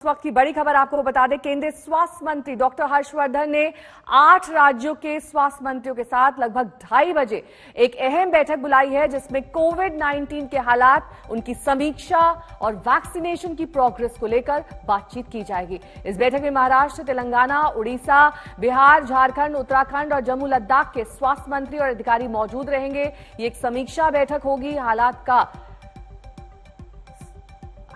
इस वक्त की बड़ी खबर आपको बता दें, केंद्रीय स्वास्थ्य मंत्री डॉक्टर हर्षवर्धन ने 8 राज्यों के स्वास्थ्य मंत्रियों के साथ लगभग 2:30 बजे एक अहम बैठक बुलाई है, जिसमें कोविड-19 के हालात, उनकी समीक्षा और वैक्सीनेशन की प्रोग्रेस को लेकर बातचीत की जाएगी। इस बैठक में महाराष्ट्र, तेलंगाना, उड़ीसा, बिहार, झारखंड, उत्तराखंड और जम्मू लद्दाख के स्वास्थ्य मंत्री और अधिकारी मौजूद रहेंगे। ये एक समीक्षा बैठक होगी।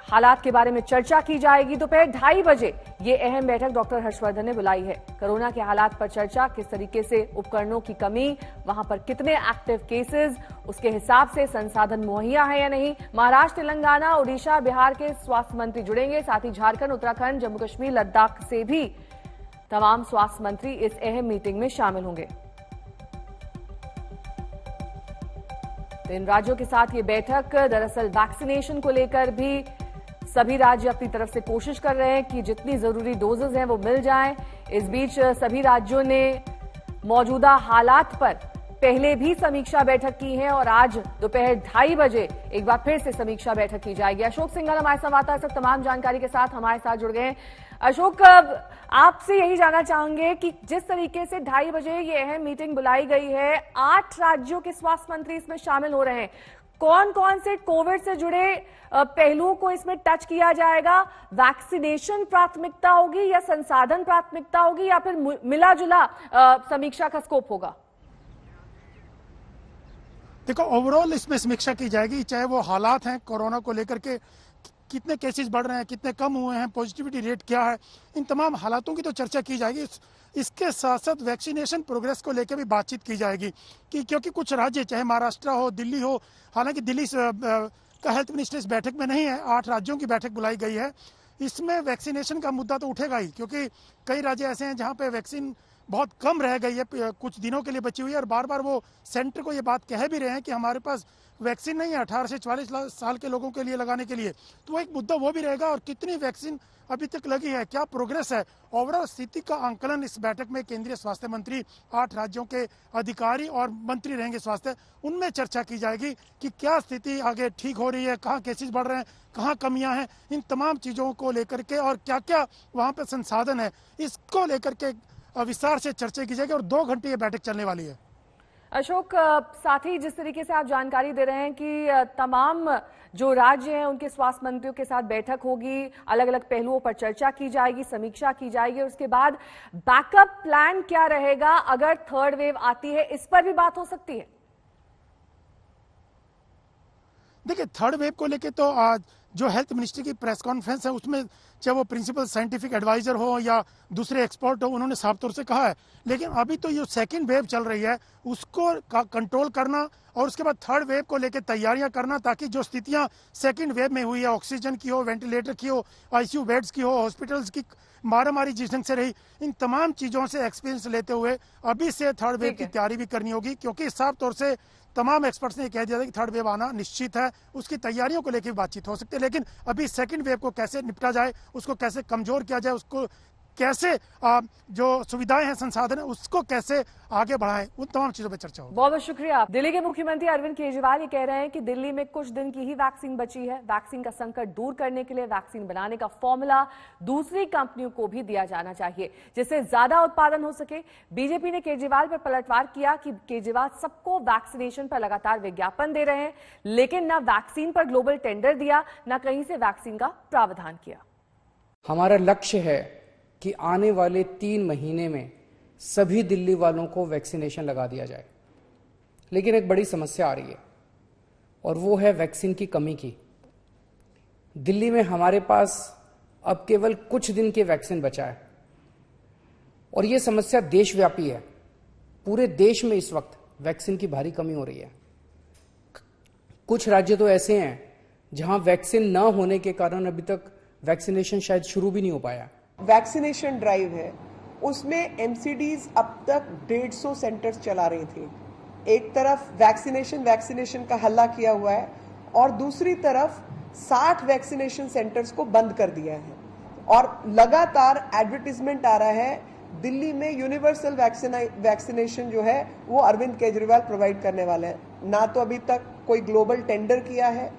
हालात के बारे में चर्चा की जाएगी। दोपहर 2:30 बजे ये अहम बैठक डॉक्टर हर्षवर्धन ने बुलाई है। कोरोना के हालात पर चर्चा, किस तरीके से उपकरणों की कमी, वहां पर कितने एक्टिव केसेस, उसके हिसाब से संसाधन मुहैया है या नहीं। महाराष्ट्र, तेलंगाना, उड़ीसा, बिहार के स्वास्थ्य मंत्री जुड़ेंगे। साथ ही झारखंड, उत्तराखंड, जम्मू कश्मीर, लद्दाख से भी तमाम स्वास्थ्य मंत्री इस अहम मीटिंग में शामिल होंगे। तो इन राज्यों के साथ ये बैठक दरअसल वैक्सीनेशन को लेकर भी सभी राज्य अपनी तरफ से कोशिश कर रहे हैं कि जितनी जरूरी डोजेज हैं वो मिल जाएं। इस बीच सभी राज्यों ने मौजूदा हालात पर पहले भी समीक्षा बैठक की है और आज दोपहर 2:30 बजे एक बार फिर से समीक्षा बैठक की जाएगी। अशोक सिंघल हमारे संवाददाता सब तमाम जानकारी के साथ हमारे साथ जुड़ गए हैं। अशोक, आपसे यही जानना चाहेंगे कि जिस तरीके से 2:30 बजे ये अहम मीटिंग बुलाई गई है, 8 राज्यों के स्वास्थ्य मंत्री इसमें शामिल हो रहे हैं। कौन कौन से कोविड से जुड़े पहलुओं को इसमें टच किया जाएगा? वैक्सीनेशन प्राथमिकता होगी या संसाधन प्राथमिकता होगी या फिर मिला जुला समीक्षा का स्कोप होगा? देखो, ओवरऑल इसमें समीक्षा की जाएगी, चाहे वो हालात हैं कोरोना को लेकर के, कितने केसेस बढ़ रहे हैं, कितने कम हुए हैं, पॉजिटिविटी रेट क्या है, इन तमाम हालातों की तो चर्चा की जाएगी। इसके साथ साथ वैक्सीनेशन प्रोग्रेस को लेकर भी बातचीत की जाएगी कि क्योंकि कुछ राज्य, चाहे महाराष्ट्र हो, दिल्ली हो, हालांकि दिल्ली का हेल्थ मिनिस्टर इस बैठक में नहीं है, 8 राज्यों की बैठक बुलाई गई है। इसमें वैक्सीनेशन का मुद्दा तो उठेगा ही, क्योंकि कई राज्य ऐसे हैं जहां पे वैक्सीन बहुत कम रह गई है, कुछ दिनों के लिए बची हुई है, और बार बार वो सेंटर को ये बात कह भी रहे हैं कि हमारे पास वैक्सीन नहीं है 18 से 44 साल के लोगों के लिए लगाने के लिए। तो वो एक मुद्दा वो भी रहेगा, और कितनी वैक्सीन अभी तक लगी है, क्या प्रोग्रेस है, ओवरऑल स्थिति का आंकलन इस बैठक में केंद्रीय स्वास्थ्य मंत्री, 8 राज्यों के अधिकारी और मंत्री रहेंगे स्वास्थ्य, उनमें चर्चा की जाएगी कि क्या स्थिति आगे ठीक हो रही है, कहाँ केसेस बढ़ रहे हैं, कहाँ कमियां हैं, इन तमाम चीज़ों को लेकर के, और क्या क्या वहाँ पर संसाधन है, इसको लेकर के विस्तार से चर्चा की जाएगी। और 2 घंटे ये बैठक चलने वाली है। अशोक, साथ ही जिस तरीके से आप जानकारी दे रहे हैं कि तमाम जो राज्य हैं उनके स्वास्थ्य मंत्रियों के साथ बैठक होगी, अलग अलग पहलुओं पर चर्चा की जाएगी, समीक्षा की जाएगी, और उसके बाद बैकअप प्लान क्या रहेगा अगर 3rd वेव आती है, इस पर भी बात हो सकती है। देखिए, 3rd वेव को लेके तो आज जो हेल्थ मिनिस्ट्री की प्रेस कॉन्फ्रेंस है, उसमें चाहे वो प्रिंसिपल साइंटिफिक एडवाइजर हो या दूसरे एक्सपर्ट हो, उन्होंने साफ तौर से कहा है। लेकिन अभी तो ये 2nd वेव चल रही है, उसको कंट्रोल करना और उसके बाद 3rd वेव को लेकर तैयारियां करना, ताकि जो स्थितियां 2nd वेव में हुई है, ऑक्सीजन की हो, वेंटिलेटर की हो, आईसीयू बेड्स की हो, हॉस्पिटल्स की मारामारी जिस ढंग से रही, इन तमाम चीज़ों से एक्सपीरियंस लेते हुए अभी से 3rd वेव की तैयारी भी करनी होगी, क्योंकि साफ तौर से तमाम एक्सपर्ट्स ने कह दिया था कि 3rd वेव आना निश्चित है। उसकी तैयारियों को लेकर बातचीत हो सकती है, लेकिन अभी 2nd वेव को कैसे निपटा जाए, उसको कैसे कमजोर किया जाए, उसको कैसे जो सुविधाएं हैं, संसाधन है, उसको कैसे आगे बढ़ाएं, उन तमाम चीजों पर चर्चा होगी। बहुत बहुत शुक्रिया। दिल्ली के मुख्यमंत्री अरविंद केजरीवाल ये कह रहे हैं कि दिल्ली में कुछ दिन की ही वैक्सीन बची है। वैक्सीन का संकट दूर करने के लिए वैक्सीन बनाने का फॉर्मूला दूसरी कंपनियों को भी दिया जाना चाहिए, जिससे ज्यादा उत्पादन हो सके। बीजेपी ने केजरीवाल पर पलटवार किया कि केजरीवाल सबको वैक्सीनेशन पर लगातार विज्ञापन दे रहे हैं, लेकिन न वैक्सीन पर ग्लोबल टेंडर दिया, न कहीं से वैक्सीन का प्रावधान किया। हमारा लक्ष्य है कि आने वाले 3 महीने में सभी दिल्ली वालों को वैक्सीनेशन लगा दिया जाए। लेकिन एक बड़ी समस्या आ रही है, और वो है वैक्सीन की कमी की। दिल्ली में हमारे पास अब केवल कुछ दिन के वैक्सीन बचा है, और ये समस्या देशव्यापी है। पूरे देश में इस वक्त वैक्सीन की भारी कमी हो रही है। कुछ राज्य तो ऐसे हैं जहां वैक्सीन न होने के कारण अभी तक वैक्सीनेशन शायद शुरू भी नहीं हो पाया। वैक्सीनेशन ड्राइव है, उसमें एमसीडीज अब तक 150 सेंटर्स चला रही थी। एक तरफ वैक्सीनेशन का हल्ला किया हुआ है, और दूसरी तरफ 60 वैक्सीनेशन सेंटर्स को बंद कर दिया है, और लगातार एडवर्टीजमेंट आ रहा है दिल्ली में यूनिवर्सल वैक्सीनेशन जो है वो अरविंद केजरीवाल प्रोवाइड करने वाले हैं। ना तो अभी तक कोई ग्लोबल टेंडर किया है,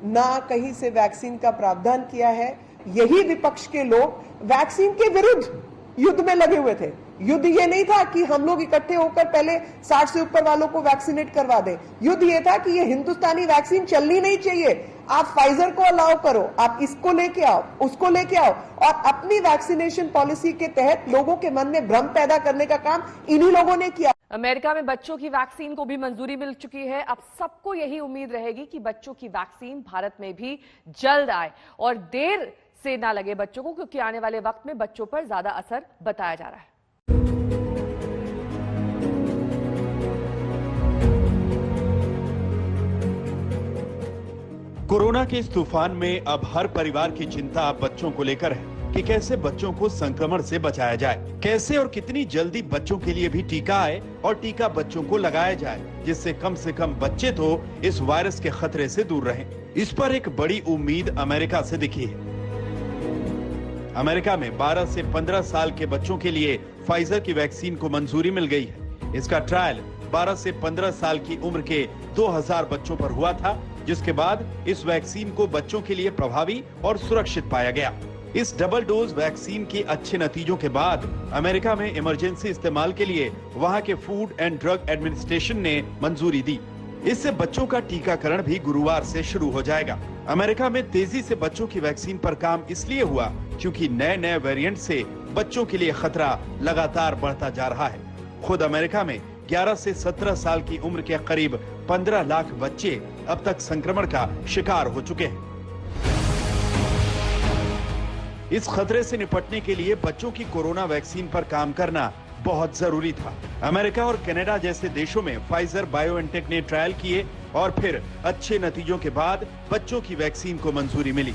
ना कहीं से वैक्सीन का प्रावधान किया है, यही विपक्ष के लोग वैक्सीन के विरुद्ध युद्ध में लगे हुए थे। युद्ध ये नहीं था कि हम लोग इकट्ठे होकर पहले 60 से ऊपर वालों को वैक्सीनेट करवा दें। युद्ध ये था कि ये हिंदुस्तानी वैक्सीन चलनी नहीं चाहिए, आप फाइजर को अलाउ करो, आप इसको लेके आओ, उसको लेके आओ, और अपनी वैक्सीनेशन पॉलिसी के तहत लोगों के मन में भ्रम पैदा करने का काम इन्हीं लोगों ने किया। अमेरिका में बच्चों की वैक्सीन को भी मंजूरी मिल चुकी है। अब सबको यही उम्मीद रहेगी कि बच्चों की वैक्सीन भारत में भी जल्द आए और देर से ना लगे बच्चों को, क्योंकि आने वाले वक्त में बच्चों पर ज्यादा असर बताया जा रहा है। कोरोना के इस तूफान में अब हर परिवार की चिंता बच्चों को लेकर है कि कैसे बच्चों को संक्रमण से बचाया जाए, कैसे और कितनी जल्दी बच्चों के लिए भी टीका आए और टीका बच्चों को लगाया जाए, जिससे कम से कम बच्चे तो इस वायरस के खतरे से दूर रहें। इस पर एक बड़ी उम्मीद अमेरिका से दिखी है। अमेरिका में 12 से 15 साल के बच्चों के लिए फाइजर की वैक्सीन को मंजूरी मिल गई है। इसका ट्रायल 12 से 15 साल की उम्र के 2000 बच्चों पर हुआ था, जिसके बाद इस वैक्सीन को बच्चों के लिए प्रभावी और सुरक्षित पाया गया। इस डबल डोज वैक्सीन के अच्छे नतीजों के बाद अमेरिका में इमरजेंसी इस्तेमाल के लिए वहां के फूड एंड ड्रग एडमिनिस्ट्रेशन ने मंजूरी दी। इससे बच्चों का टीकाकरण भी गुरुवार से शुरू हो जाएगा। अमेरिका में तेजी से बच्चों की वैक्सीन पर काम इसलिए हुआ क्योंकि नए नए वेरिएंट से बच्चों के लिए खतरा लगातार बढ़ता जा रहा है। खुद अमेरिका में 11 से 17 साल की उम्र के करीब 15 लाख बच्चे अब तक संक्रमण का शिकार हो चुके हैं। इस खतरे से निपटने के लिए बच्चों की कोरोना वैक्सीन पर काम करना बहुत जरूरी था। अमेरिका और कनाडा जैसे देशों में फाइजर बायोएनटेक ने ट्रायल किए और फिर अच्छे नतीजों के बाद बच्चों की वैक्सीन को मंजूरी मिली।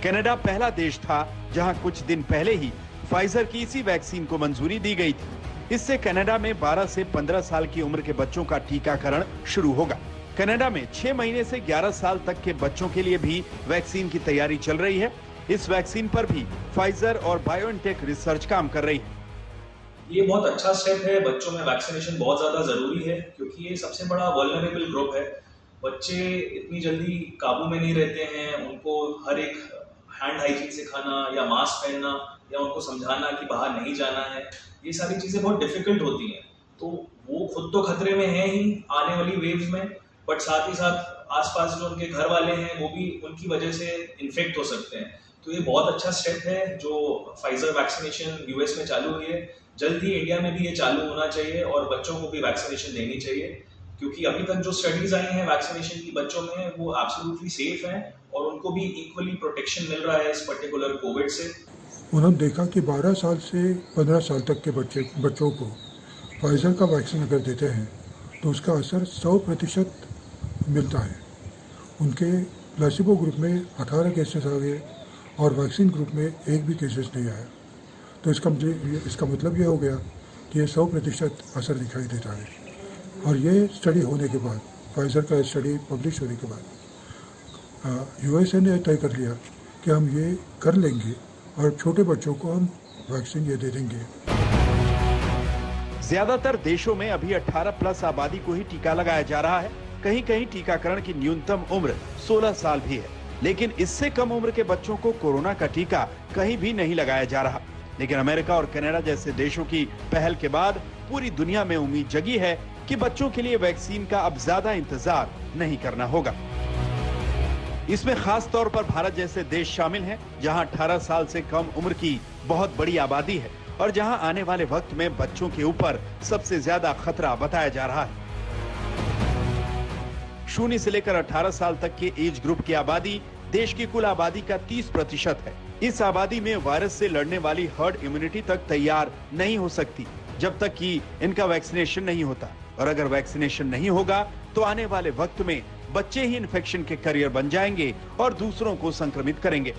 कनाडा पहला देश था जहां कुछ दिन पहले ही फाइजर की इसी वैक्सीन को मंजूरी दी गई थी। इससे कनाडा में 12 से 15 साल की उम्र के बच्चों का टीकाकरण शुरू होगा। कनाडा में 6 महीने से 11 साल तक के बच्चों के लिए भी वैक्सीन की तैयारी चल रही है। इस वैक्सीन पर भी फाइजर और बायोएनटेक रिसर्च काम कर रही है। ये बहुत अच्छा स्टेप है। बच्चों में वैक्सीनेशन बहुत ज्यादा जरूरी है क्योंकि ये सबसे बड़ा वल्नरेबल ग्रुप है। बच्चे इतनी जल्दी काबू में नहीं रहते हैं। उनको हर एक हैंड हाइजीन सिखाना या मास्क पहनना या उनको समझाना कि बाहर नहीं जाना है, ये सारी चीजें बहुत डिफिकल्ट होती हैं। तो वो खुद तो खतरे में है ही आने वाली वेव्स में, बट साथ ही साथ आसपास जो उनके घर वाले हैं वो भी उनकी वजह से इन्फेक्ट हो सकते हैं। तो ये बहुत अच्छा स्टेप है जो फाइजर वैक्सीनेशन यूएस में चालू हुई है। जल्द ही इंडिया में भी ये चालू होना चाहिए और बच्चों को भी वैक्सीनेशन देनी चाहिए, क्योंकि अभी तक जो स्टडीज आई हैं वैक्सीनेशन की बच्चों में वो एब्सोल्युटली सेफ हैं और उनको भी इक्वली प्रोटेक्शन मिल रहा है इस पर्टिकुलर कोविड से। उन्होंने देखा कि 12 साल से 15 साल तक के बच्चों को फाइजर का वैक्सीन अगर देते हैं तो उसका असर 100% मिलता है। उनके प्लेसिबो ग्रुप में 18 केसेस आ गए और वैक्सीन ग्रुप में एक भी केसेस नहीं आया। तो इसका मतलब ये हो गया कि ये 100% असर दिखाई देता है। और ये स्टडी होने के बाद, फाइजर का स्टडी पब्लिश होने के बाद यूएसए ने तय कर लिया कि हम ये कर लेंगे और छोटे बच्चों को हम वैक्सीन ये दे देंगे। ज्यादातर देशों में अभी 18+ आबादी को ही टीका लगाया जा रहा है। कहीं कहीं टीकाकरण की न्यूनतम उम्र 16 साल भी है, लेकिन इससे कम उम्र के बच्चों को कोरोना का टीका कहीं भी नहीं लगाया जा रहा। लेकिन अमेरिका और कनाडा जैसे देशों की पहल के बाद पूरी दुनिया में उम्मीद जगी है कि बच्चों के लिए वैक्सीन का अब ज्यादा इंतजार नहीं करना होगा। इसमें खास तौर पर भारत जैसे देश शामिल हैं, जहां 18 साल से कम उम्र की बहुत बड़ी आबादी है और जहां आने वाले वक्त में बच्चों के ऊपर सबसे ज्यादा खतरा बताया जा रहा है। 0 से लेकर 18 साल तक के एज ग्रुप की आबादी देश की कुल आबादी का 30% है। इस आबादी में वायरस से लड़ने वाली हर्ड इम्यूनिटी तक तैयार नहीं हो सकती जब तक कि इनका वैक्सीनेशन नहीं होता, और अगर वैक्सीनेशन नहीं होगा तो आने वाले वक्त में बच्चे ही इन्फेक्शन के करियर बन जाएंगे और दूसरों को संक्रमित करेंगे।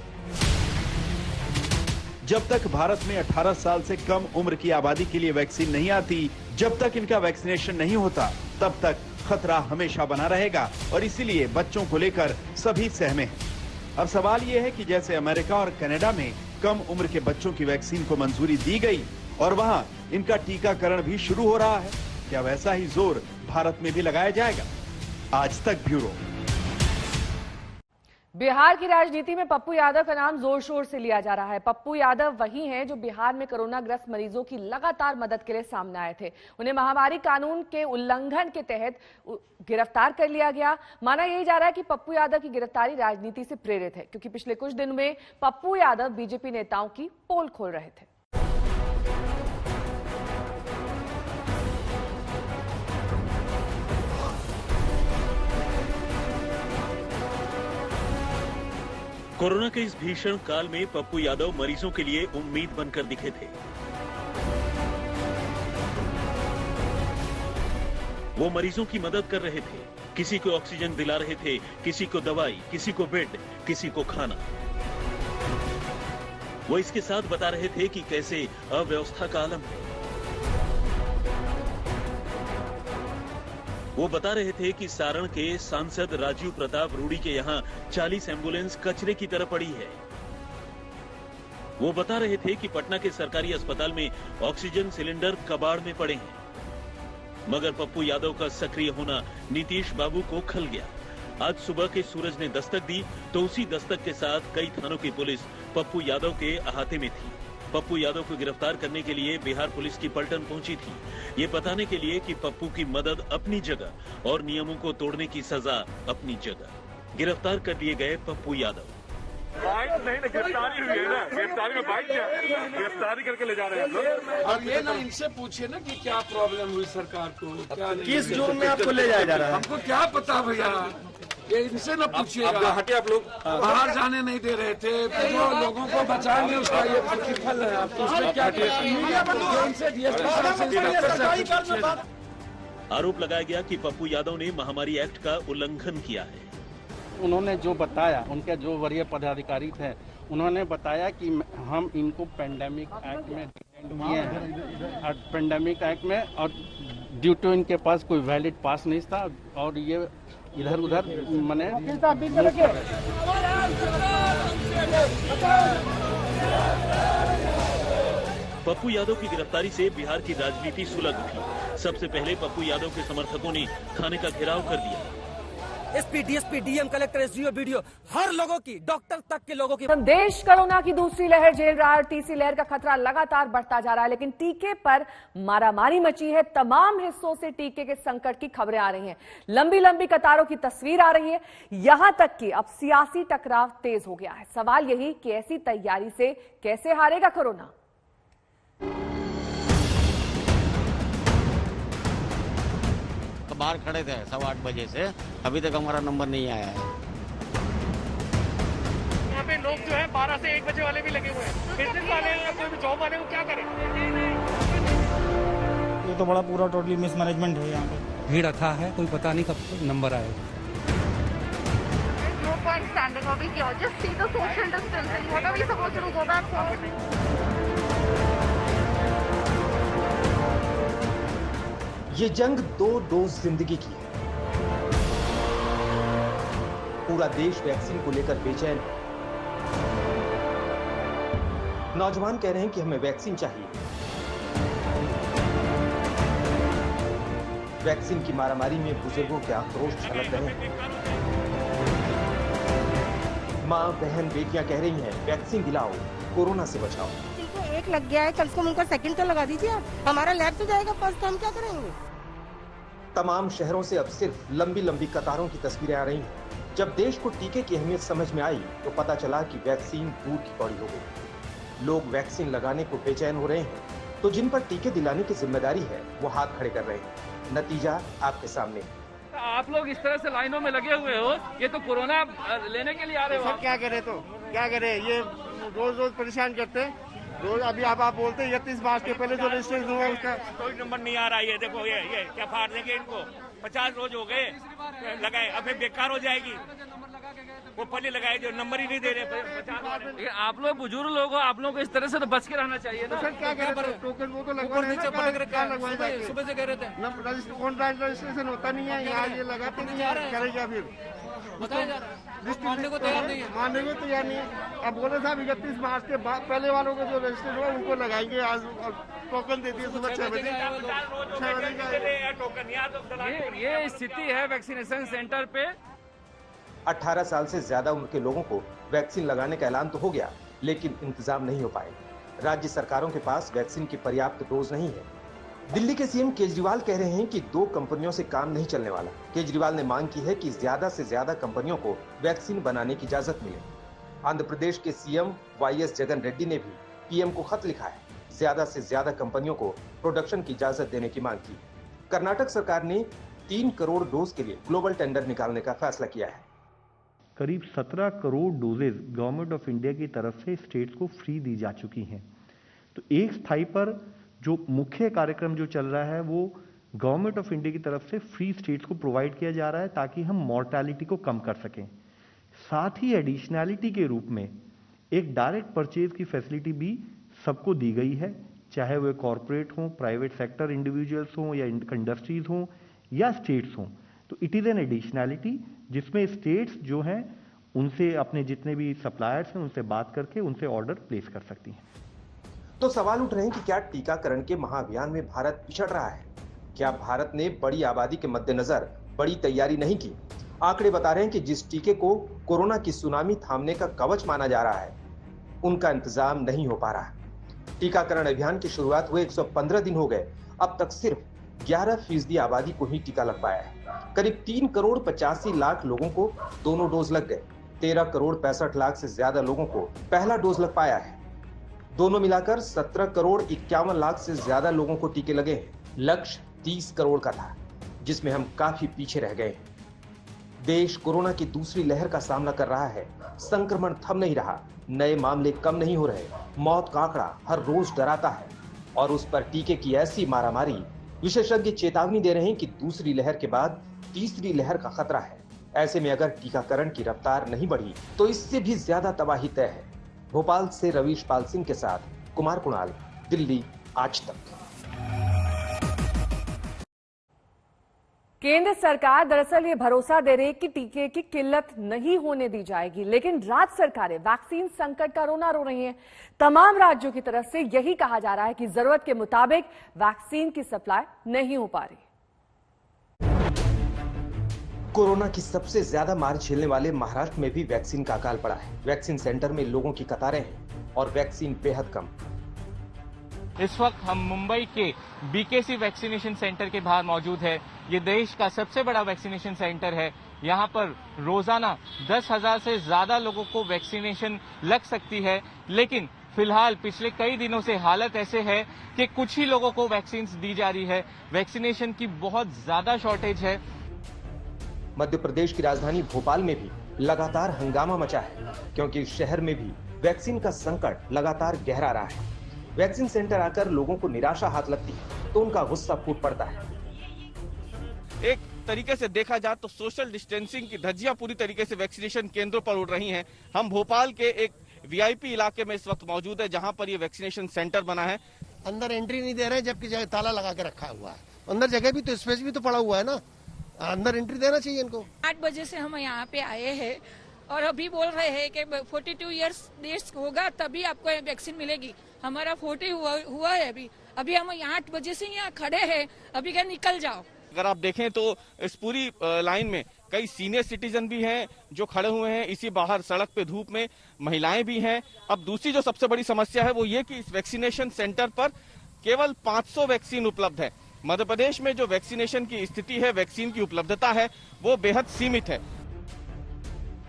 जब तक भारत में 18 साल से कम उम्र की आबादी के लिए वैक्सीन नहीं आती, जब तक इनका वैक्सीनेशन नहीं होता, तब तक खतरा हमेशा बना रहेगा और इसीलिए बच्चों को लेकर सभी सहमे हैं। अब सवाल यह है कि जैसे अमेरिका और कनाडा में कम उम्र के बच्चों की वैक्सीन को मंजूरी दी गई और वहां इनका टीकाकरण भी शुरू हो रहा है, क्या वैसा ही जोर भारत में भी लगाया जाएगा? आज तक ब्यूरो। बिहार की राजनीति में पप्पू यादव का नाम जोर शोर से लिया जा रहा है। पप्पू यादव वही हैं जो बिहार में कोरोना ग्रस्त मरीजों की लगातार मदद के लिए सामने आए थे। उन्हें महामारी कानून के उल्लंघन के तहत गिरफ्तार कर लिया गया। माना यही जा रहा है कि पप्पू यादव की गिरफ्तारी राजनीति से प्रेरित है, क्योंकि पिछले कुछ दिन में पप्पू यादव बीजेपी नेताओं की पोल खोल रहे थे। कोरोना के इस भीषण काल में पप्पू यादव मरीजों के लिए उम्मीद बनकर दिखे थे। वो मरीजों की मदद कर रहे थे, किसी को ऑक्सीजन दिला रहे थे, किसी को दवाई, किसी को बेड, किसी को खाना। वो इसके साथ बता रहे थे कि कैसे अव्यवस्था का आलम है। वो बता रहे थे कि सारण के सांसद राजीव प्रताप रूडी के यहाँ 40 एम्बुलेंस कचरे की तरह पड़ी है। वो बता रहे थे कि पटना के सरकारी अस्पताल में ऑक्सीजन सिलेंडर कबाड़ में पड़े हैं। मगर पप्पू यादव का सक्रिय होना नीतीश बाबू को खल गया। आज सुबह के सूरज ने दस्तक दी तो उसी दस्तक के साथ कई थानों की पुलिस पप्पू यादव के अहाते में थी। पप्पू यादव को गिरफ्तार करने के लिए बिहार पुलिस की पलटन पहुंची थी, ये बताने के लिए कि पप्पू की मदद अपनी जगह और नियमों को तोड़ने की सजा अपनी जगह। गिरफ्तार कर लिए गए पप्पू यादव। गिरफ्तारी हुई है ना, गिरफ्तारी में बाइक गिरफ्तारी करके ले जा रहे हैं लोग। अब ये ना इनसे पूछिए ना कि क्या प्रॉब्लम हुई सरकार को, क्या किस जोन में आपको ले जाया जा रहा है? हमको क्या पता भैया, ये इनसे ना पूछिएगा। हटे आप लोग बाहर जाने नहीं दे रहे थे, जो लोगों को बचाने उसका ये प्रतिफल है। आप उसमें क्या आरोप लगाया गया कि पप्पू यादव ने महामारी एक्ट का उल्लंघन किया है। उन्होंने जो बताया, उनके जो वरीय पदाधिकारी थे, उन्होंने बताया कि हम इनको पेंडेमिक एक्ट में डिटेन किए हैं, पेंडेमिक एक्ट में, और ड्यू टू इनके पास कोई वैलिड पास नहीं था और ये इधर उधर मने। पप्पू यादव की गिरफ्तारी से बिहार की राजनीति सुलग उठी। सबसे पहले पप्पू यादव के समर्थकों ने थाने का घेराव कर दिया। SP, DSP, DM, collector, SDO, BDO, हर लोगों की, डॉक्टर तक के लोगों की। देश कोरोना की दूसरी लहर झेल रहा है। तीसरी लहर का खतरा लगातार बढ़ता जा रहा है, लेकिन टीके पर मारामारी मची है। तमाम हिस्सों से टीके के संकट की खबरें आ रही हैं। लंबी लंबी कतारों की तस्वीर आ रही है। यहां तक कि अब सियासी टकराव तेज हो गया है। सवाल यही कि ऐसी तैयारी से कैसे हारेगा कोरोना। बाहर खड़े थे 8:15 बजे से, अभी तक हमारा नंबर नहीं आया है। यहाँ पे लोग जो है 12 से 1 बजे वाले भी लगे हुए हैं। बिजनेस वाले या कोई भी जॉब वाले वो क्या करें? ये तो बड़ा पूरा टोटली मिसमैनेजमेंट है। यहाँ पे भीड़ रखा है, कोई पता नहीं कब नंबर आएगा। No point standing over here. Just see the social distancing. What are we supposed to do? Go back home? ये जंग 2 डोज जिंदगी की है। पूरा देश वैक्सीन को लेकर बेचैन है। नौजवान कह रहे हैं कि हमें वैक्सीन चाहिए। वैक्सीन की मारामारी में बुजुर्गों के आक्रोश छलक रहे हैं। मां, बहन, बेटियां कह रही हैं, वैक्सीन दिलाओ, कोरोना से बचाओ। जिनको 1 लग गया है, कल को उनका सेकंड तो लगा दीजिए आप। हमारा लैब तो जाएगा फर्स्ट, हम क्या करेंगे? तमाम शहरों से अब सिर्फ लंबी लंबी कतारों की तस्वीरें आ रही हैं। जब देश को टीके की अहमियत समझ में आई तो पता चला कि वैक्सीन दूर की कौड़ी हो गई। लोग वैक्सीन लगाने को बेचैन हो रहे हैं, तो जिन पर टीके दिलाने की जिम्मेदारी है वो हाथ खड़े कर रहे हैं। नतीजा आपके सामने। आप लोग इस तरह से लाइनों में लगे हुए हो, ये तो कोरोना लेने के लिए आ रहे हो। क्या करे तो क्या करे, ये रोज रोज परेशान करते हैं। रोज अभी आप बोलते हैं 31 मार्च के पहले जो रजिस्ट्रेशन हुआ उसका कोई नंबर नहीं आ रहा है। देखो ये क्या फाड़ देंगे इनको। 50 रोज हो गए लगाए, अभी बेकार हो जाएगी। वो पहले लगाए जो नंबर ही नहीं दे रहे 50। आप लोग बुजुर्ग लोग हो, आप लोग को इस तरह से तो बच के रहना चाहिए ना। सर क्या करें, टोकन वो तो लगवाए सुबह से कह रहे थे ऑनलाइन रजिस्ट्रेशन होता नहीं है यहाँ, ये लगाते नहीं है, करेगा फिर मानने को तैयार नहीं है। मानने को तैयार नहीं है। अब बोले साहब 31 मार्च के बाद पहले वालों को जो रजिस्टर हुआ उनको लगाएंगे। आज टोकन दे दिए सुबह 6 बजे। ये स्थिति है वैक्सीनेशन सेंटर पे। 18 साल से ज्यादा उम्र के लोगों को वैक्सीन लगाने का ऐलान तो हो गया, लेकिन इंतजाम नहीं हो पाए। राज्य सरकारों के पास वैक्सीन की पर्याप्त डोज नहीं है। दिल्ली के सीएम केजरीवाल कह रहे हैं कि 2 कंपनियों से काम नहीं चलने वाला। केजरीवाल ने मांग की है कि ज्यादा से ज्यादा कंपनियों को वैक्सीन बनाने की इजाजत मिले। आंध्र प्रदेश के सीएम वाईएस जगन रेड्डी ने भी पीएम को खत लिखा है, ज्यादा से ज्यादा कंपनियों को प्रोडक्शन की इजाजत देने की मांग की। कर्नाटक सरकार ने 3 करोड़ डोज के लिए ग्लोबल टेंडर निकालने का फैसला किया है। करीब 17 crore doses government of India की तरफ से स्टेट्स को फ्री दी जा चुकी हैं। तो एक स्थाई पर जो मुख्य कार्यक्रम जो चल रहा है वो गवर्नमेंट ऑफ इंडिया की तरफ से फ्री स्टेट्स को प्रोवाइड किया जा रहा है ताकि हम मॉर्टेलिटी को कम कर सकें। साथ ही एडिशनैलिटी के रूप में एक डायरेक्ट परचेज की फैसिलिटी भी सबको दी गई है, चाहे वे कॉरपोरेट हों, प्राइवेट सेक्टर इंडिविजुअल्स हों या इंडस्ट्रीज हों या स्टेट्स हों। तो इट इज एन एडिशनैलिटी जिसमें स्टेट्स जो हैं उनसे अपने जितने भी सप्लायर्स हैं उनसे बात करके उनसे ऑर्डर प्लेस कर सकती हैं। तो सवाल उठ रहे हैं कि क्या टीकाकरण के महाअभियान में भारत पिछड़ रहा है? क्या भारत ने बड़ी आबादी के मद्देनजर बड़ी तैयारी नहीं की? आंकड़े बता रहे हैं कि जिस टीके को कोरोना की सुनामी थामने का कवच माना जा रहा है, उनका इंतजाम नहीं हो पा रहा। टीकाकरण अभियान की शुरुआत हुए 115 दिन हो गए, अब तक सिर्फ 11% आबादी को ही टीका लग पाया है। करीब 3 करोड़ 85 लाख लोगों को दोनों डोज लग गए। 13 करोड़ 65 लाख से ज्यादा लोगों को पहला डोज लग पाया है। दोनों मिलाकर 17 करोड़ 51 लाख से ज्यादा लोगों को टीके लगे हैं। लक्ष्य 30 करोड़ का था, जिसमें हम काफी पीछे रह गए। देश कोरोना की दूसरी लहर का सामना कर रहा है। संक्रमण थम नहीं रहा, नए मामले कम नहीं हो रहे, मौत का आंकड़ा हर रोज डराता है और उस पर टीके की ऐसी मारामारी। विशेषज्ञ चेतावनी दे रहे हैं कि दूसरी लहर के बाद तीसरी लहर का खतरा है। ऐसे में अगर टीकाकरण की रफ्तार नहीं बढ़ी तो इससे भी ज्यादा तबाही तय है। भोपाल से रवीश पाल सिंह के साथ कुमार कुणाल, दिल्ली आज तक। केंद्र सरकार दरअसल ये भरोसा दे रही है कि टीके की किल्लत नहीं होने दी जाएगी, लेकिन राज्य सरकारें वैक्सीन संकट का रोना रो रही हैं। तमाम राज्यों की तरफ से यही कहा जा रहा है कि जरूरत के मुताबिक वैक्सीन की सप्लाई नहीं हो पा रही। कोरोना की सबसे ज्यादा मार झेलने वाले महाराष्ट्र में भी वैक्सीन का अकाल पड़ा है। वैक्सीन सेंटर में लोगों की कतारें हैं और वैक्सीन बेहद कम। इस वक्त हम मुंबई के बीकेसी वैक्सीनेशन सेंटर के बाहर मौजूद है। ये देश का सबसे बड़ा वैक्सीनेशन सेंटर है। यहाँ पर रोजाना 10,000 से ज्यादा लोगों को वैक्सीनेशन लग सकती है, लेकिन फिलहाल पिछले कई दिनों से हालत ऐसे है कि कुछ ही लोगों को वैक्सीन दी जा रही है। वैक्सीनेशन की बहुत ज्यादा शॉर्टेज है। मध्य प्रदेश की राजधानी भोपाल में भी लगातार हंगामा मचा है, क्योंकि शहर में भी वैक्सीन का संकट लगातार गहरा रहा है। वैक्सीन सेंटर आकर लोगों को निराशा हाथ लगती है तो उनका गुस्सा फूट पड़ता है। एक तरीके से देखा जाए तो सोशल डिस्टेंसिंग की धज्जियां पूरी तरीके से वैक्सीनेशन केंद्रों पर उड़ रही हैं। हम भोपाल के एक वीआईपी इलाके में इस वक्त मौजूद है, जहां पर ये वैक्सीनेशन सेंटर बना है। अंदर एंट्री नहीं दे रहे, जबकि ताला लगा के रखा हुआ है। अंदर जगह भी तो स्पेस भी तो पड़ा हुआ है ना, अंदर एंट्री देना चाहिए इनको। 8 बजे से हम यहाँ पे आए हैं और अभी बोल रहे हैं कि 42 ईयर्स होगा तभी आपको वैक्सीन मिलेगी। हमारा 40 हुआ है अभी हम 8 बजे से यहाँ खड़े हैं, अभी क्या निकल जाओ। अगर आप देखें तो इस पूरी लाइन में कई सीनियर सिटीजन भी हैं जो खड़े हुए हैं। इसी बाहर सड़क पे धूप में महिलाएं भी हैं। अब दूसरी जो सबसे बड़ी समस्या है वो ये कि इस वैक्सीनेशन सेंटर पर केवल 500 वैक्सीन उपलब्ध है। मध्य प्रदेश में जो वैक्सीनेशन की स्थिति है, वैक्सीन की उपलब्धता है, वो बेहद सीमित है।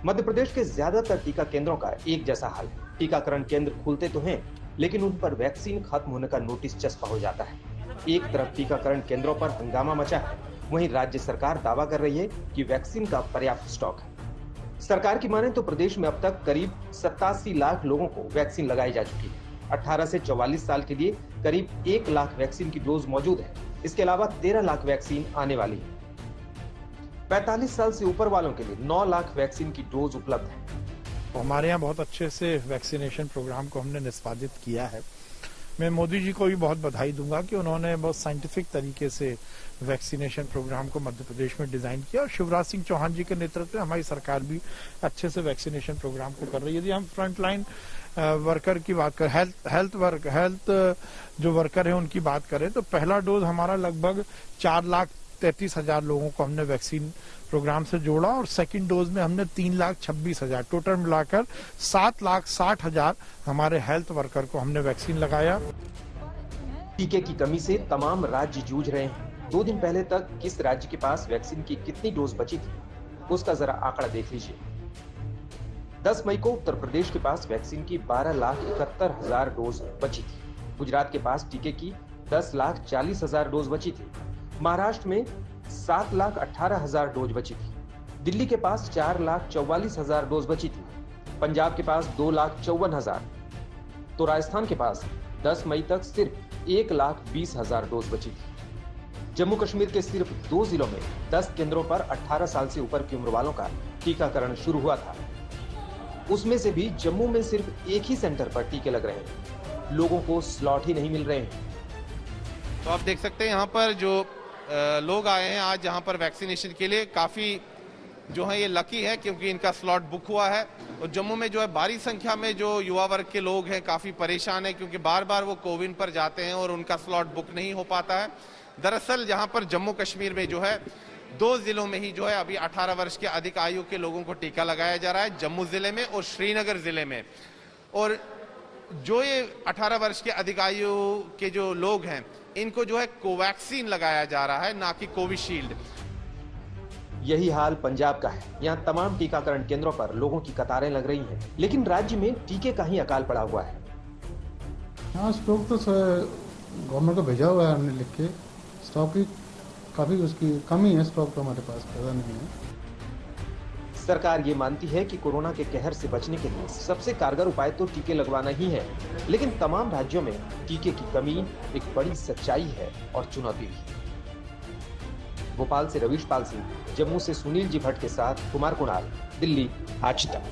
मध्य प्रदेश के ज्यादातर टीका केंद्रों का एक जैसा हाल है। टीकाकरण केंद्र खुलते तो हैं, लेकिन उन पर वैक्सीन खत्म होने का नोटिस चस्पा हो जाता है। एक तरफ टीकाकरण केंद्रों पर हंगामा मचा है, वहीं राज्य सरकार दावा कर रही है कि वैक्सीन का पर्याप्त स्टॉक है। सरकार की माने तो प्रदेश में अब तक करीब 87 लाख लोगों को वैक्सीन लगाई जा चुकी है। 18 से 44 साल के लिए करीब 1 लाख वैक्सीन की डोज मौजूद है। इसके अलावा 13 लाख वैक्सीन आने वाली है। 45 साल से ऊपर वालों के लिए 9 लाख वैक्सीन की डोज उपलब्ध है। हमारे यहाँ बहुत अच्छे से वैक्सीनेशन प्रोग्राम को हमने निष्पादित किया है। मैं मोदी जी को भी बहुत बधाई दूंगा कि उन्होंने बहुत साइंटिफिक तरीके से वैक्सीनेशन प्रोग्राम को मध्य प्रदेश में डिजाइन किया और शिवराज सिंह चौहान जी के नेतृत्व में हमारी सरकार भी अच्छे से वैक्सीनेशन प्रोग्राम को कर रही है। यदि हम फ्रंटलाइन वर्कर की बात करें, हेल्थ जो वर्कर है उनकी बात करें, तो पहला डोज हमारा लगभग 4 लाख 1,33,000 लोगों को हमने वैक्सीन प्रोग्राम से जोड़ा और सेकंड डोज में हमने 3,26,000 टोटल मिलाकर 7,60,000 हमारे हेल्थ वर्कर को हमने वैक्सीन लगाया। टीके की कमी से तमाम राज्य जूझ रहे हैं। 2 दिन पहले तक किस राज्य के पास वैक्सीन की कितनी डोज बची थी, उसका जरा आंकड़ा देख लीजिए। 10 मई को उत्तर प्रदेश के पास वैक्सीन की 12,71,000 डोज बची थी। गुजरात के पास टीके की 10,40,000 डोज बची थी। महाराष्ट्र में 7,18,000 डोज बची थी। दिल्ली के पास 4,44,000 डोज बची थी। पंजाब के पास 2,54,000। तो राजस्थान के पास 10 मई तक सिर्फ 1,20,000 डोज बची थी। जम्मू कश्मीर के सिर्फ 2 जिलों में 10 केंद्रों पर 18 साल से ऊपर की उम्र वालों का टीकाकरण शुरू हुआ था। उसमें से भी जम्मू में सिर्फ एक ही सेंटर पर टीके लग रहे हैं। लोगों को स्लॉट ही नहीं मिल रहे हैं। तो आप देख सकते हैं यहाँ पर जो लोग आए हैं आज यहाँ पर वैक्सीनेशन के लिए, काफी जो है ये लकी है क्योंकि इनका स्लॉट बुक हुआ है। और जम्मू में जो है भारी संख्या में जो युवा वर्ग के लोग हैं काफी परेशान है क्योंकि बार बार वो कोविन पर जाते हैं और उनका स्लॉट बुक नहीं हो पाता है। दरअसल यहाँ पर जम्मू कश्मीर में जो है 2 जिलों में ही जो है अभी 18 वर्ष के अधिक आयु के लोगों को टीका लगाया जा रहा है, जम्मू जिले में और श्रीनगर जिले में। और जो ये 18 वर्ष के अधिक आयु के जो लोग हैं इनको जो है कोवैक्सीन लगाया जा रहा है, ना कि कोविशील्ड। यही हाल पंजाब का है। यहाँ तमाम टीकाकरण केंद्रों पर लोगों की कतारें लग रही हैं, लेकिन राज्य में टीके का ही अकाल पड़ा हुआ है। हाँ, स्टॉक तो गवर्नमेंट को भेजा हुआ है हमने लिख के। स्टॉक की काफी उसकी कमी है, स्टॉक तो हमारे पास पैदा नहीं है। सरकार ये मानती है कि कोरोना के कहर से बचने के लिए सबसे कारगर उपाय तो टीके लगवाना ही है, लेकिन तमाम राज्यों में टीके की कमी एक बड़ी सच्चाई है और चुनौती भी। भोपाल से रवीश पाल सिंह, जम्मू से सुनील जी भट्ट के साथ कुमार कुणाल, दिल्ली, आज तक।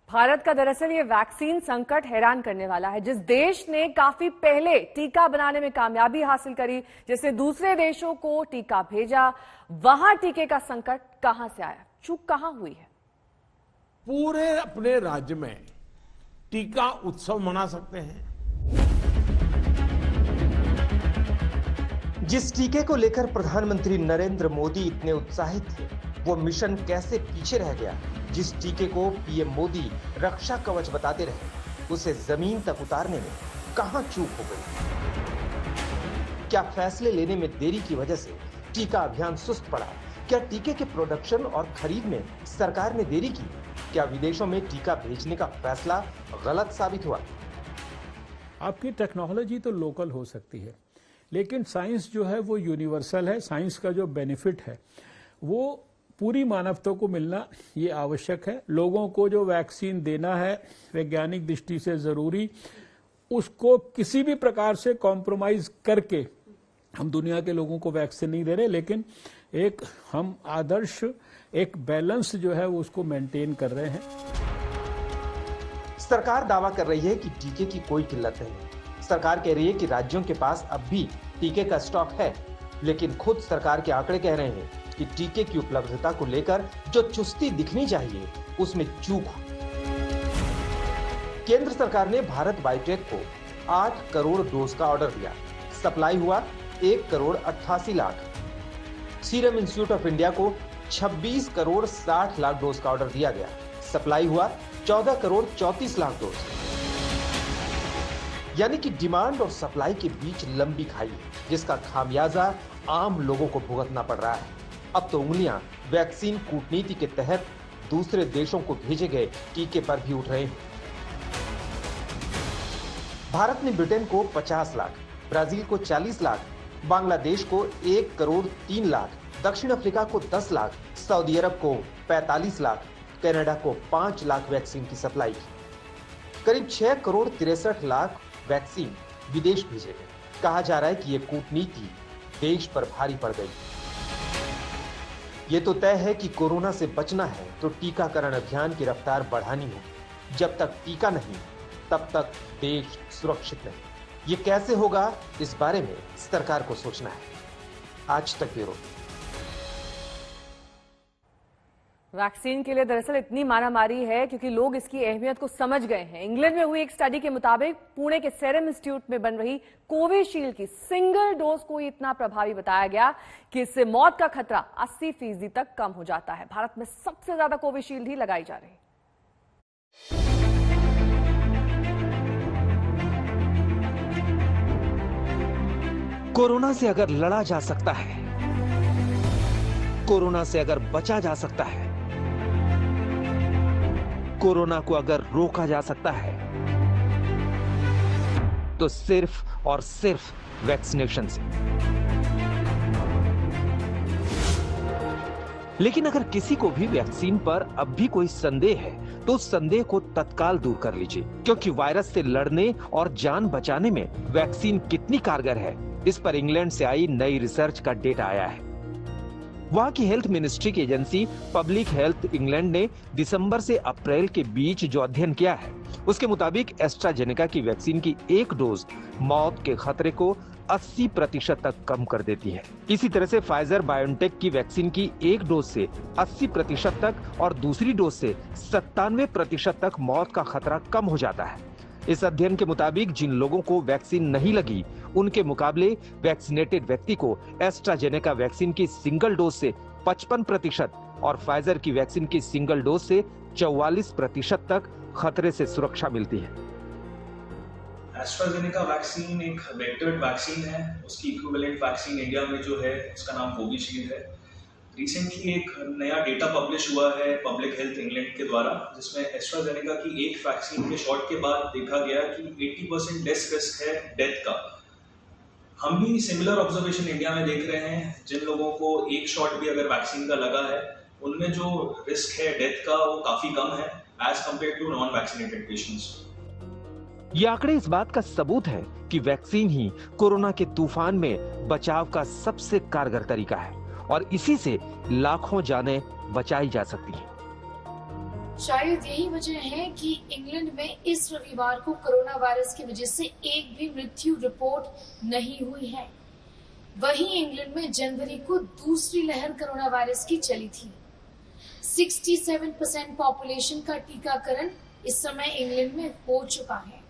भारत का दरअसल ये वैक्सीन संकट हैरान करने वाला है। जिस देश ने काफी पहले टीका बनाने में कामयाबी हासिल करी, जिसने दूसरे देशों को टीका भेजा, वहां टीके का संकट कहां से आया, चूक कहां हुई है? पूरे अपने राज्य में टीका उत्सव मना सकते हैं। जिस टीके को लेकर प्रधानमंत्री नरेंद्र मोदी इतने उत्साहित थे, वो मिशन कैसे पीछे रह गया? जिस टीके को पीएम मोदी रक्षा कवच बताते रहे, उसे जमीन तक उतारने में कहां चूक हो गई? क्या फैसले लेने में देरी की वजह से टीका अभियान सुस्त पड़ा? क्या टीके के प्रोडक्शन और खरीद में सरकार ने देरी की? क्या विदेशों में टीका भेजने का फैसला गलत साबित हुआ? आपकी टेक्नोलॉजी तो लोकल हो सकती है, लेकिन साइंस जो है वो यूनिवर्सल है। साइंस का जो बेनिफिट है वो पूरी मानवता को मिलना ये आवश्यक है। लोगों को जो वैक्सीन देना है वैज्ञानिक दृष्टि से जरूरी, उसको किसी भी प्रकार से कॉम्प्रोमाइज करके हम दुनिया के लोगों को वैक्सीन नहीं दे रहे, लेकिन एक हम आदर्श एक बैलेंस जो है वो उसको मेंटेन कर रहे हैं। सरकार दावा कर रही है कि टीके की कोई किल्लत नहीं। सरकार कह रही है कि राज्यों के पास अब भी टीके का स्टॉक है, लेकिन खुद सरकार के आंकड़े कह रहे हैं कि टीके की उपलब्धता को लेकर जो चुस्ती दिखनी चाहिए उसमें चूक हुई। केंद्र सरकार ने भारत बायोटेक को 8 करोड़ डोज का ऑर्डर दिया। सप्लाई हुआ 1 crore 88 lakh. Serum institute of India को 26 करोड़ 60 लाख डोज का ऑर्डर दिया गया। सप्लाई हुआ 14 करोड़ 34 लाख डोज। यानी कि डिमांड और सप्लाई के बीच लंबी खाई है, जिसका खामियाजा आम लोगों को भुगतना पड़ रहा है। अब तो उंगलियां वैक्सीन कूटनीति के तहत दूसरे देशों को भेजे गए टीके पर भी उठ रहे हैं। भारत ने ब्रिटेन को 50 लाख, ब्राजील को 40 लाख, बांग्लादेश को 1 करोड़ 3 लाख, दक्षिण अफ्रीका को 10 लाख, सऊदी अरब को 45 लाख, कनाडा को 5 लाख वैक्सीन की सप्लाई की। करीब 6 करोड़ 63 लाख वैक्सीन विदेश भेजे गए। कहा जा रहा है कि यह कूटनीति देश पर भारी पड़ गई। ये तो तय है कि कोरोना से बचना है तो टीकाकरण अभियान की रफ्तार बढ़ानी है। जब तक टीका नहीं, तब तक देश सुरक्षित नहीं। ये कैसे होगा, इस बारे में सरकार को सोचना है। आज तक ब्यूरो। वैक्सीन के लिए दरअसल इतनी मारामारी है क्योंकि लोग इसकी अहमियत को समझ गए हैं। इंग्लैंड में हुई एक स्टडी के मुताबिक पुणे के सेरम इंस्टीट्यूट में बन रही कोविशील्ड की सिंगल डोज को इतना प्रभावी बताया गया कि इससे मौत का खतरा 80% तक कम हो जाता है। भारत में सबसे ज्यादा कोविशील्ड ही लगाई जा रही है। कोरोना से अगर लड़ा जा सकता है, कोरोना से अगर बचा जा सकता है, कोरोना को अगर रोका जा सकता है, तो सिर्फ और सिर्फ वैक्सीनेशन से। लेकिन अगर किसी को भी वैक्सीन पर अब भी कोई संदेह है तो उस संदेह को तत्काल दूर कर लीजिए, क्योंकि वायरस से लड़ने और जान बचाने में वैक्सीन कितनी कारगर है, इस पर इंग्लैंड से आई नई रिसर्च का डेटा आया है। वहां की हेल्थ मिनिस्ट्री की एजेंसी पब्लिक हेल्थ इंग्लैंड ने दिसंबर से अप्रैल के बीच जो अध्ययन किया है, उसके मुताबिक एस्ट्राजेनेका की वैक्सीन की एक डोज मौत के खतरे को 80% तक कम कर देती है। इसी तरह से फाइजर बायोनटेक की वैक्सीन की एक डोज से 80% तक और दूसरी डोज से 97% तक मौत का खतरा कम हो जाता है। इस अध्ययन के मुताबिक जिन लोगों को वैक्सीन नहीं लगी, उनके मुकाबले वैक्सीनेटेड व्यक्ति को एस्ट्राजेनेका वैक्सीन की सिंगल डोज से 55% और फाइजर की वैक्सीन की सिंगल डोज से 44% तक खतरे से सुरक्षा मिलती है। एस्ट्राजेनेका वैक्सीन एक वेक्टर्ड वैक्सीन है। उसकी इक्विवेलेंट वैक्सीन इंडिया में जो है उसका नाम कोविशील्ड है। रिसेंटली एक नया डेटा पब्लिश हुआ है पब्लिक हेल्थ इंग्लैंड के द्वारा, जिसमें एस्ट्राजेनेका की एक वैक्सीन के शॉट के बाद देखा गया कि 80% लेस रिस्क है डेथ का। हम भी सिमिलर ऑब्जर्वेशन इंडिया में देख रहे हैं। जिन लोगों को एक शॉट भी अगर वैक्सीन का लगा है, उनमें जो रिस्क है डेथ का वो काफी कम है as compare to non vaccinated patients. ये आंकड़े इस बात का सबूत है कि वैक्सीन ही कोरोना के तूफान में बचाव का सबसे कारगर तरीका है और इसी से लाखों जानें बचाई जा सकती हैं। शायद यही वजह है कि इंग्लैंड में इस रविवार को कोरोना वायरस की वजह से एक भी मृत्यु रिपोर्ट नहीं हुई है। वहीं इंग्लैंड में जनवरी को दूसरी लहर कोरोना वायरस की चली थी। 67% पॉपुलेशन का टीकाकरण इस समय इंग्लैंड में हो चुका है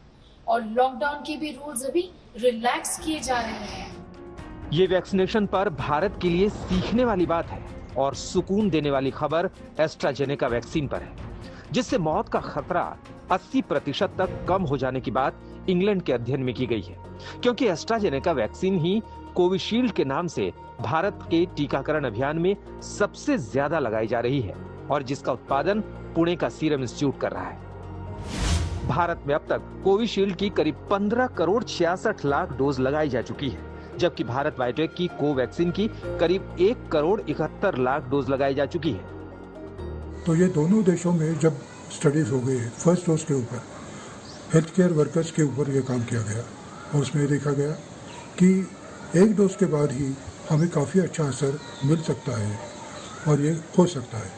और लॉकडाउन के भी रूल्स अभी रिलैक्स किए जा रहे हैं। ये वैक्सीनेशन पर भारत के लिए सीखने वाली बात है और सुकून देने वाली खबर एस्ट्राजेनेका वैक्सीन पर है, जिससे मौत का खतरा 80% तक कम हो जाने की बात इंग्लैंड के अध्ययन में की गई है, क्योंकि एस्ट्राजेनेका वैक्सीन ही कोविशील्ड के नाम से भारत के टीकाकरण अभियान में सबसे ज्यादा लगाई जा रही है और जिसका उत्पादन पुणे का सीरम इंस्टीट्यूट कर रहा है। भारत में अब तक कोविशील्ड की करीब 15 करोड़ 66 लाख डोज लगाई जा चुकी है, जबकि भारत बायोटेक की कोवैक्सीन की करीब 1 करोड़ 71 लाख डोज लगाई जा चुकी है। तो ये दोनों देशों में जब स्टडीज हो गई, फर्स्ट डोज के ऊपर हेल्थ केयर वर्कर्स के ऊपर ये काम किया गया और उसमें देखा गया कि एक डोज के बाद ही हमें काफ़ी अच्छा असर मिल सकता है और ये हो सकता है।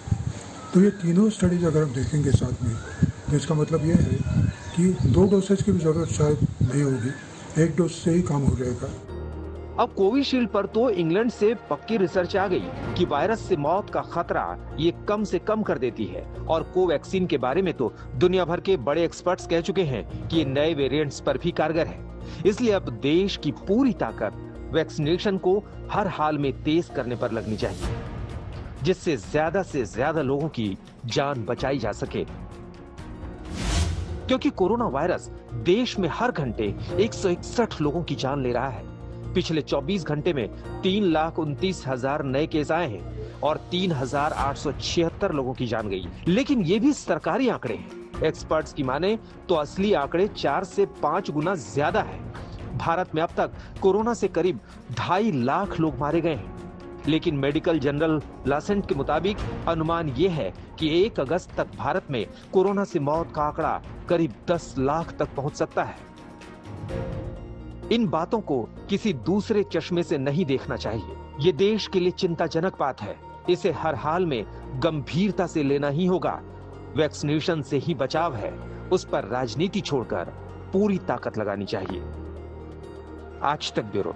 तो ये तीनों स्टडीज अगर हम देखेंगे साथ में, तो इसका मतलब ये है कि 2 डोसेज की भी ज़रूरत शायद नहीं होगी, 1 डोज से ही काम हो जाएगा। अब कोविशील्ड पर तो इंग्लैंड से पक्की रिसर्च आ गई कि वायरस से मौत का खतरा ये कम से कम कर देती है और कोवैक्सीन के बारे में तो दुनिया भर के बड़े एक्सपर्ट्स कह चुके हैं कि ये नए वेरिएंट्स पर भी कारगर है। इसलिए अब देश की पूरी ताकत वैक्सीनेशन को हर हाल में तेज करने पर लगनी चाहिए, जिससे ज्यादा लोगों की जान बचाई जा सके, क्योंकि कोरोना वायरस देश में हर घंटे 161 लोगों की जान ले रहा है। पिछले 24 घंटे में 3,29,000 नए केस आए हैं और 3,876 लोगों की जान गई। लेकिन ये भी सरकारी आंकड़े हैं। एक्सपर्ट्स की माने तो असली आंकड़े 4 से 5 गुना ज्यादा है। भारत में अब तक कोरोना से करीब 2.5 लाख लोग मारे गए हैं, लेकिन मेडिकल जर्नल लासेंट के मुताबिक अनुमान यह है कि 1 अगस्त तक भारत में कोरोना से मौत का आंकड़ा करीब 10 लाख तक पहुंच सकता है। इन बातों को किसी दूसरे चश्मे से नहीं देखना चाहिए। ये देश के लिए चिंताजनक बात है। इसे हर हाल में गंभीरता से लेना ही होगा। वैक्सीनेशन से ही बचाव है, उस पर राजनीति छोड़कर पूरी ताकत लगानी चाहिए। आज तक ब्यूरो।